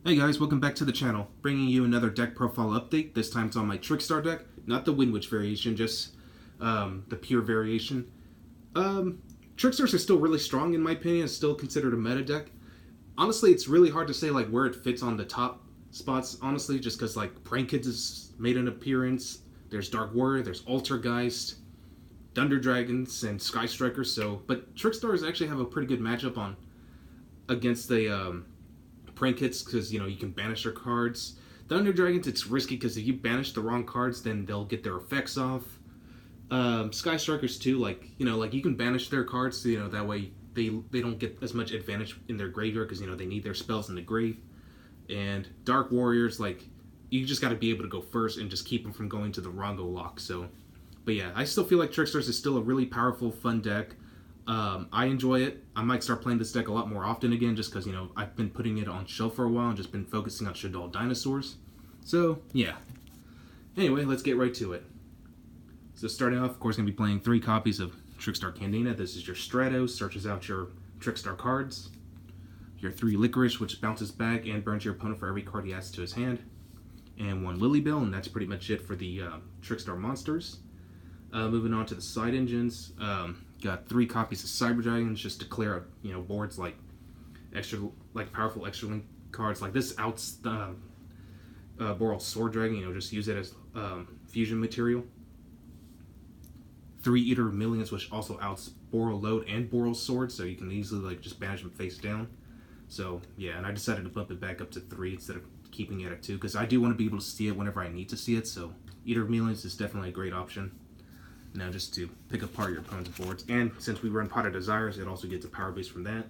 Hey guys, welcome back to the channel. Bringing you another deck profile update. This time it's on my Trickstar deck, not the Windwitch variation, just the pure variation. Trickstars are still really strong in my opinion. It's still considered a meta deck. Honestly, it's really hard to say like where it fits on the top spots. Honestly, just because like Prank Kids has made an appearance. There's Dark Warrior, there's Altergeist, Thunder Dragons, and Sky Strikers. But Trickstars actually have a pretty good matchup on against the Prank Hits because you can banish their cards. Thunder Dragons, it's risky because if you banish the wrong cards, then they'll get their effects off. Sky Strikers too, like you can banish their cards, so, that way they don't get as much advantage in their graveyard because they need their spells in the grave. And Dark Warriors, like you just got to be able to go first and just keep them from going to the Rongo lock. But yeah, I still feel like Trickstars is still a really powerful, fun deck. I enjoy it. I might start playing this deck a lot more often again just because, I've been putting it on shelf for a while and just been focusing on Shaddoll Dinosaurs. So, yeah. Anyway, let's get right to it. So starting off, of course, going to be playing 3 copies of Trickstar Candina. This is your Stratos, searches out your Trickstar cards. Your 3 Licorice, which bounces back and burns your opponent for every card he adds to his hand. And 1 Lilybell, and that's pretty much it for the Trickstar monsters. Moving on to the side engines. Got 3 copies of Cyber Dragons just to clear out, boards like powerful extra link cards like this outs Boral Sword Dragon. Just use it as fusion material. 3 Eater of Millions, which also outs Boral Load and Boral Sword, so you can easily just banish them face down. So yeah, and I decided to bump it back up to 3 instead of keeping it at 2 because I do want to be able to see it whenever I need to see it. So Eater of Millions is definitely a great option. Now just to pick apart your opponent's boards. And since we run Pot of Desires, it also gets a power base from that.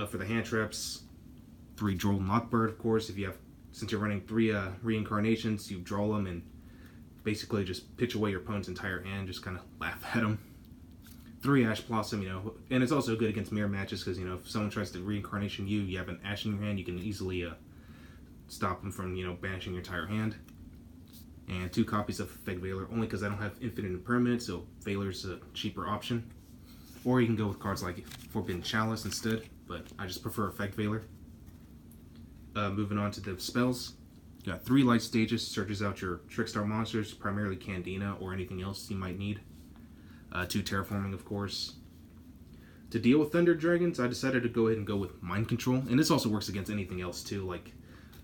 For the hand traps, 3 Droll Knockbird, of course. Since you're running 3 reincarnations, you draw them and basically just pitch away your opponent's entire hand, just kind of laugh at them. 3 Ash Blossom, and it's also good against mirror matches because, if someone tries to reincarnation you have an Ash in your hand, you can easily stop them from, banishing your entire hand. And 2 copies of Fake Veiler, only because I don't have Infinite Impermanence, so Veiler's a cheaper option. Or you can go with cards like Forbidden Chalice instead, but I just prefer Effect Veiler. Moving on to the spells. You got 3 Light Stages, searches out your Trickstar monsters, primarily Candina or anything else you might need. 2 Terraforming, of course. To deal with Thunder Dragons, I decided to go ahead and go with Mind Control, and this also works against anything else too, like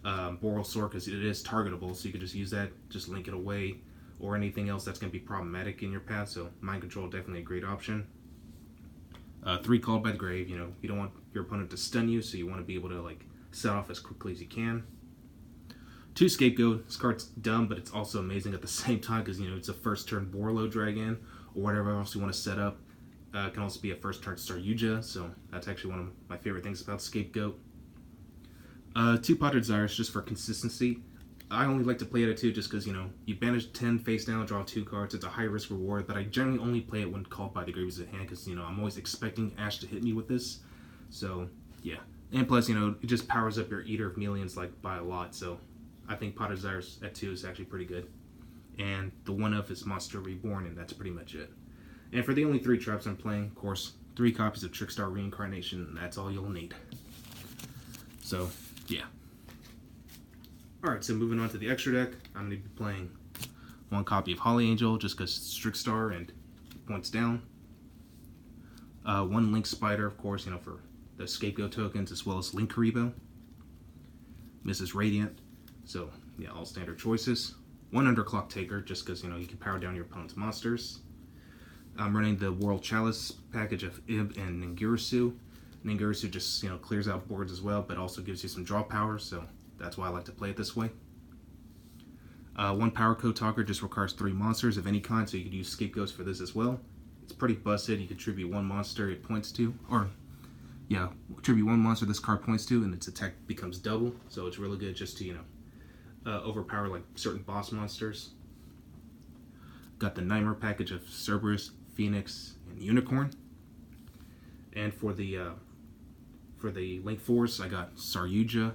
Boral Sword, because it is targetable, so you can just use that, just link it away, or anything else that's going to be problematic in your path, so Mind Control definitely a great option. 3 Called by the Grave, you don't want your opponent to stun you, so you want to be able to set off as quickly as you can. 2 Scapegoat, this card's dumb, but it's also amazing at the same time, because it's a first turn Borlo Dragon, or whatever else you want to set up. It can also be a first turn Staryuja, so that's actually one of my favorite things about Scapegoat. 2 Pot of Desires just for consistency. I only like to play it at 2 just because, you banish 10 face down, draw 2 cards. It's a high risk reward, but I generally only play it when Called by the Grave is at hand because, I'm always expecting Ash to hit me with this. So, yeah. And plus, it just powers up your Eater of Millions, by a lot. So, I think Pot of Desires at 2 is actually pretty good. And the one of is Monster Reborn, and that's pretty much it. And for the only 3 traps I'm playing, of course, 3 copies of Trickstar Reincarnation, and that's all you'll need. So, yeah. Alright, so moving on to the extra deck, I'm going to be playing 1 copy of Holly Angel, just because it's Trickstar and points down. 1 Link Spider, of course, for the Scapegoat tokens, as well as Link Karibo. Mrs. Radiant, so, yeah, all standard choices. 1 Underclock Taker, just because, you can power down your opponent's monsters. I'm running the World Chalice package of Ib and Ningirsu. Ningirsu just, clears out boards as well, but also gives you some draw power, so that's why I like to play it this way. 1 Power Code Talker just requires 3 monsters of any kind, so you could use Scapegoats for this as well. It's pretty busted. You contribute 1 monster it points to, contribute 1 monster this card points to, and its attack becomes double, so it's really good just to, overpower certain boss monsters. Got the Nightmare package of Cerberus, Phoenix, and Unicorn. And for the Link Force, I got Staryuja,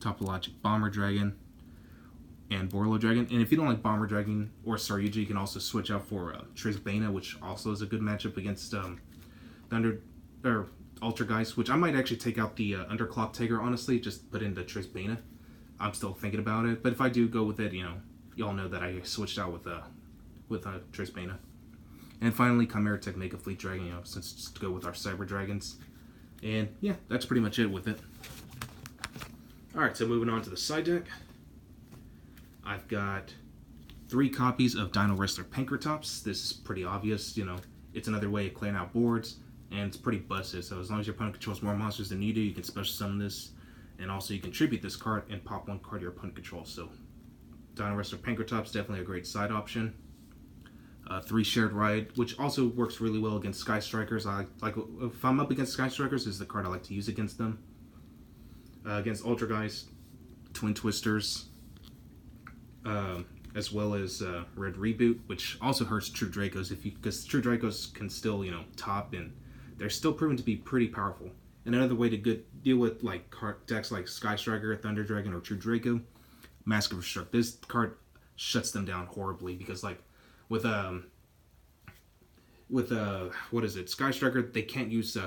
Topologic Bomber Dragon, and Borlo Dragon. And if you don't like Bomber Dragon or Staryuja, you can also switch out for Trisbana, which also is a good matchup against Ultrageist, which I might actually take out the Underclock Tiger, honestly, just put in the Trickstars. I'm still thinking about it, but if I do go with it, y'all know that I switched out with Trickstars. And finally, Chimera Tech Mega Fleet Dragon, since just to go with our Cyber Dragons. And yeah, that's pretty much it with it. Alright, so moving on to the side deck. I've got 3 copies of Dino Wrestler Pankratops. This is pretty obvious, it's another way of clearing out boards, and it's pretty busted. So as long as your opponent controls more monsters than you do, you can special summon this, and also you can tribute this card and pop 1 card your opponent controls. So Dino Wrestler Pankratops, definitely a great side option. 3 Shared Ride, which also works really well against Sky Strikers. Like if I'm up against Sky Strikers, this is the card I like to use against them. Against Ultrageist, Twin Twisters, as well as Red Reboot, which also hurts True Dracos because True Dracos can still top, and they're still proven to be pretty powerful. And another way to deal with like decks like Sky Striker, Thunder Dragon, or True Draco, Mask of Restruct. This card shuts them down horribly because like with what is it, Sky Striker, they can't use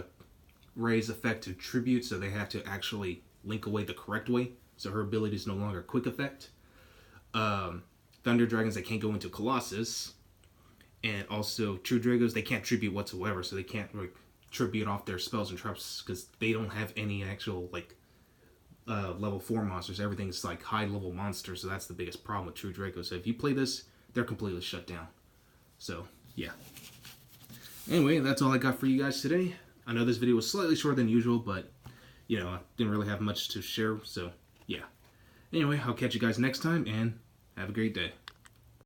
Ray's effect to tribute, so they have to actually link away the correct way. So her ability is no longer quick effect. Thunder Dragons, they can't go into Colossus, and also True Dragos, they can't tribute whatsoever, so they can't like tribute off their spells and traps because they don't have any actual like level 4 monsters. Everything's like high level monsters, so that's the biggest problem with True Dracos. So if you play this, they're completely shut down. So yeah. Anyway, that's all I got for you guys today. I know this video was slightly shorter than usual, but I didn't really have much to share, so yeah. Anyway, I'll catch you guys next time, and have a great day.